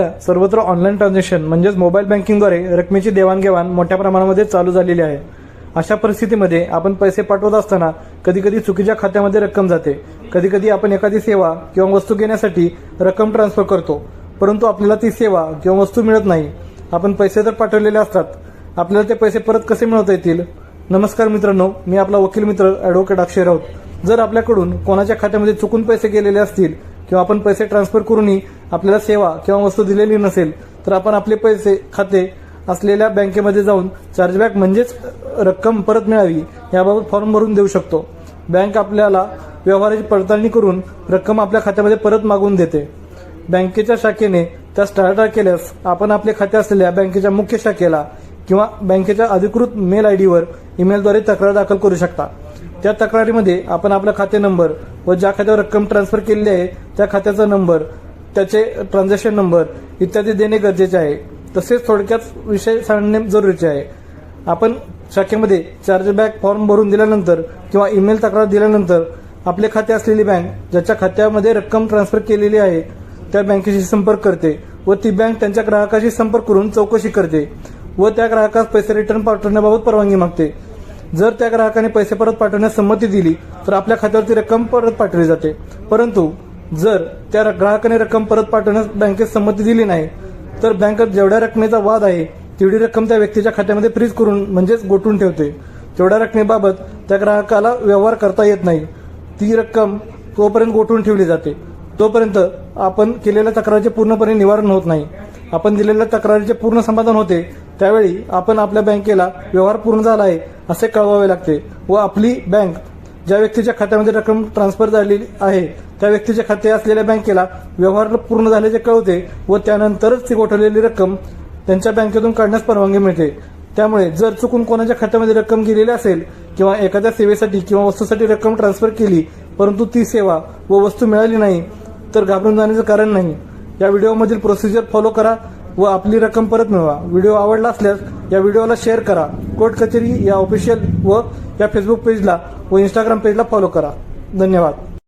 सर्वत्र online transaction म्हणजेच mobile बँकिंगद्वारे रकमेची देवाणघेवाण मोठ्या प्रमाणामध्ये चालू झालेली आहे। अशा परिस्थितीमध्ये आपण पैसे पाठवत असताना कधीकधी चुकीच्या खात्यामध्ये रक्कम जाते। कधीकधी आपण एखादी सेवा किंवा वस्तू घेण्यासाठी रक्कम ट्रान्सफर करतो, परंतु आपल्याला ती सेवा किंवा वस्तू मिळत नाही। आपण पैसे तर पाठवलेले असतात, आपल्याला ते पैसे परत कसे मिळवता येतील? नमस्कार मित्रांनो, मी आपला वकील मित्र ॲडव्होकेट अक्षय राऊत। जर आपल्याकडून कोणाच्या खात्यामध्ये चुकून पैसे गेलेले असतील किंवा आपण पैसे ट्रान्सफर करूनही आपल्याला सेवा किंवा वस्तू दिलेली नसेल, तर आपण आपले पैसे खाते असलेल्या बँकेमध्ये जाऊन चार्जबॅक म्हणजेच रक्कम परत मिळावी याबाबत फॉर्म भरून देऊ शकतो। बँक आपल्याला व्यवहाराची पडताळणी करून रक्कम आपल्या खात्यामध्ये परत मागवून देते। बँकेच्या शाखेने त्यास टाळाटाळ केल्यास आपण आपले खाते असलेल्या बँकेच्या मुख्य शाखेला किंवा बँकेच्या अधिकृत मेल आयडीवर ईमेलद्वारे तक्रार दाखल करू शकता। त्या तक्रारीमध्ये आपण आपला खाते नंबर व ज्या खात्यावर रक्कम ट्रान्सफर केलेली आहे त्या खात्याचा नंबर, त्याचे ट्रान्झॅक्शन नंबर इत्यादी देणे गरजेचे आहे। तसेच थोडक्यात विषय सांगणे जरुरीचे आहे। आपण शाखेमध्ये चार्जबॅक फॉर्म भरून दिल्यानंतर किंवा ईमेल तक्रार दिल्यानंतर आपले खाते असलेली बँक ज्याच्या खात्यामध्ये रक्कम ट्रान्सफर केलेली आहे त्या बँकेशी संपर्क करते व ती बँक त्यांच्या ग्राहकाशी संपर्क करून चौकशी करते व त्या ग्राहकास पैसे रिटर्न पाठवण्याबाबत परवानगी मागते। जर त्या ग्राहकाने पैसे परत पाठवण्यास संमती दिली तर आपल्या खात्यावरती रक्कम परत पाठवली जाते। परंतु जर त्या ग्राहकाने रक्कम परत पाठवण्यास बँकेत संमती दिली नाही तर बँक जेवढ्या रकमेचा वाद आहे तेवढी रक्कम त्या व्यक्तीच्या खात्यामध्ये फ्रीज करून म्हणजेच गोठून ठेवते। तेवढ्या रकमेबाबत त्या ग्राहकाला व्यवहार करता येत नाही। ती रक्कम तोपर्यंत गोठवून ठेवली जाते, तोपर्यंत आपण केलेल्या तक्रारीचे पूर्णपणे निवारण होत नाही। आपण दिलेल्या तक्रारीचे पूर्ण समाधान होते त्यावेळी आपण आपल्या बँकेला व्यवहार पूर्ण झाला आहे असे कळवावे लागते व आपली बँक ज्या व्यक्तीच्या खात्यामध्ये रक्कम ट्रान्सफर झालेली आहे त्या व्यक्तीच्या खाते असलेल्या बँकेला व्यवहार पूर्ण झाल्याचे कळवते व त्यानंतरच ती गोठवलेली रक्कम त्यांच्या बँकेतून काढण्यास परवानगी मिळते। त्यामुळे जर चुकून कोणाच्या खात्यामध्ये रक्कम गेलेली असेल किंवा एखाद्या सेवेसाठी किंवा वस्तूसाठी रक्कम ट्रान्सफर केली परंतु ती सेवा व वस्तू मिळाली नाही तर घाबरून जाण्याचं कारण नाही। या व्हिडिओमधील प्रोसिजर फॉलो करा व आपली रक्कम परत मिळवा। व्हिडिओ आवडला असल्यास या व्हिडिओला शेअर करा। कोर्ट कचेरी या ऑफिशियल व या फेसबुक पेजला व इंस्टाग्राम पेजला फॉलो करा। धन्यवाद।